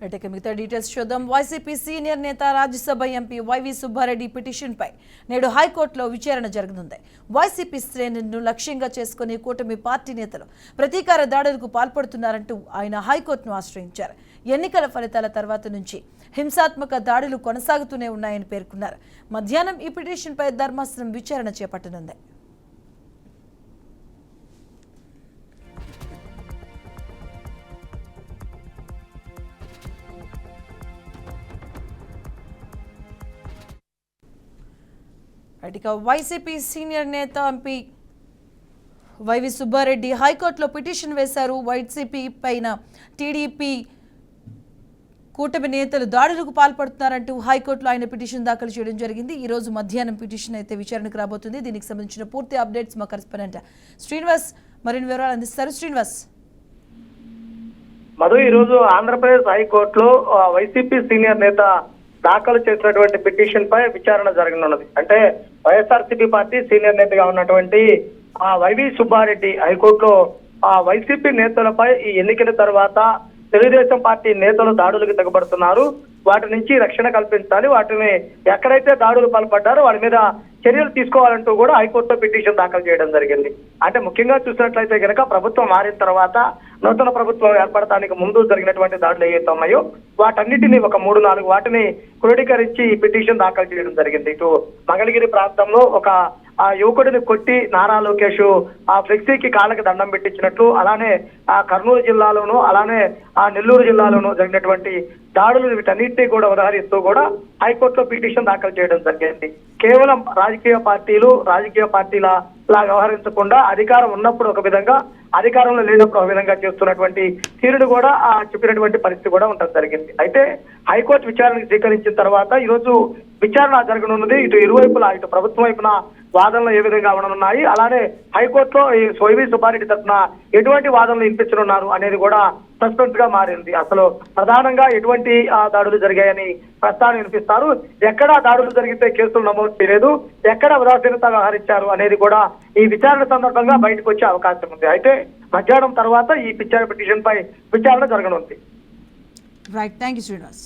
మిగతా డీటెయిల్స్ చూద్దాం. YCP senior నేత రాజ్యసభ ఎంపీ వైవి సుబ్బారెడ్డి పిటిషన్పై నేడు హైకోర్టులో విచారణ జరగనుంది. వైసీపీ శ్రేణులను లక్ష్యంగా చేసుకుని కూటమి పార్టీ నేతలు ప్రతీకార దాడులకు పాల్పడుతున్నారంటూ ఆయన హైకోర్టును ఆశ్రయించారు. ఎన్నికల ఫలితాల తర్వాత నుంచి హింసాత్మక దాడులు కొనసాగుతూనే ఉన్నాయని పేర్కొన్నారు. మధ్యాహ్నం ఈ పిటిషన్పై ధర్మాసనం విచారణ చేపట్టనుంది. వైసీపీ సీనియర్ నేత ఎంపీ వైవి సుబ్బారెడ్డి హైకోర్టులో పిటిషన్ వేశారు. వైసీపీ పైన టీడీపీ కూటమి నేతలు దాడులకు పాల్పడుతున్నారంటూ హైకోర్టులో ఆయన పిటిషన్ దాఖలు చేయడం జరిగింది. ఈ రోజు మధ్యాహ్నం పిటిషన్ అయితే విచారణకు రాబోతుంది. దీనికి సంబంధించిన పూర్తి అప్డేట్స్ మా కరెస్పాండెంట్ శ్రీనివాస్ మరిన్ని వివరాలు అందిస్తారు. శ్రీనివాస్. మధు, ఈ రోజు ఆంధ్రప్రదేశ్ హైకోర్టులో వైసీపీ సీనియర్ నేత దాఖలు చేసినటువంటి పిటిషన్ పై విచారణ జరగనున్నది. అంటే వైఎస్ఆర్సీపీ పార్టీ సీనియర్ నేతగా ఉన్నటువంటి వైవి సుబ్బారెడ్డి హైకోర్టులో వైసీపీ నేతలపై ఈ ఎన్నికల తర్వాత తెలుగుదేశం పార్టీ నేతలు దాడులకు తెగబడుతున్నారు, వాటి నుంచి రక్షణ కల్పించాలి, వాటిని ఎక్కడైతే దాడులు పాల్పడ్డారో వాటి మీద చర్యలు తీసుకోవాలంటూ కూడా హైకోర్టులో పిటిషన్ దాఖలు చేయడం జరిగింది. అంటే ముఖ్యంగా చూసినట్లయితే కనుక ప్రభుత్వం మారిన తర్వాత నూతన ప్రభుత్వం ఏర్పడటానికి ముందు జరిగినటువంటి దాడులు ఏవైతే ఉన్నాయో వాటన్నిటిని ఒక 3-4 వాటిని క్రోడీకరించి పిటిషన్ దాఖలు చేయడం జరిగింది. ఇటు మంగళగిరి ప్రాంతంలో ఒక యువకుడిని కొట్టి నారా లోకేష్ ఫ్లెక్సీకి కాళ్ళకి దండం పెట్టించినట్లు, అలానే కర్నూలు జిల్లాలోను అలానే నెల్లూరు జిల్లాలోను జరిగినటువంటి దాడులు వీటన్నిటినీ కూడా ఉదాహరిస్తూ కూడా హైకోర్టులో పిటిషన్ దాఖలు చేయడం జరిగింది. కేవలం రాజకీయ పార్టీల లా వ్యవహరించకుండా అధికారం ఉన్నప్పుడు ఒక విధంగా, అధికారంలో లేనప్పుడు ఒక విధంగా చేస్తున్నటువంటి తీరును కూడా చెప్పినటువంటి పరిస్థితి కూడా ఉండడం జరిగింది. అయితే హైకోర్టు విచారణకు స్వీకరించిన తర్వాత ఈ రోజు విచారణ జరగనున్నది. ఇటు ఇరువైపులా, ఇటు ప్రభుత్వం వైపున వాదనలు ఏ విధంగా ఉండనున్నాయి, అలానే హైకోర్టులో ఈ వైవి సుబ్బారెడ్డి తరఫున ఎటువంటి వాదనలు వినిపించనున్నారు అనేది కూడా సస్పెన్స్ గా మారింది. అసలు ప్రధానంగా ఎటువంటి దాడులు జరిగాయని ప్రస్తావన వినిపిస్తారు, ఎక్కడ దాడులు జరిగితే కేసులు నమోదు చేయలేదు, ఎక్కడ ఉదాసీనత వ్యవహరించారు అనేది కూడా ఈ విచారణ సందర్భంగా బయటకు వచ్చే అవకాశం ఉంది. అయితే మధ్యాహ్నం తర్వాత ఈ పిటిషన్ పై విచారణ జరగనుంది. Right, thank you Srinivas.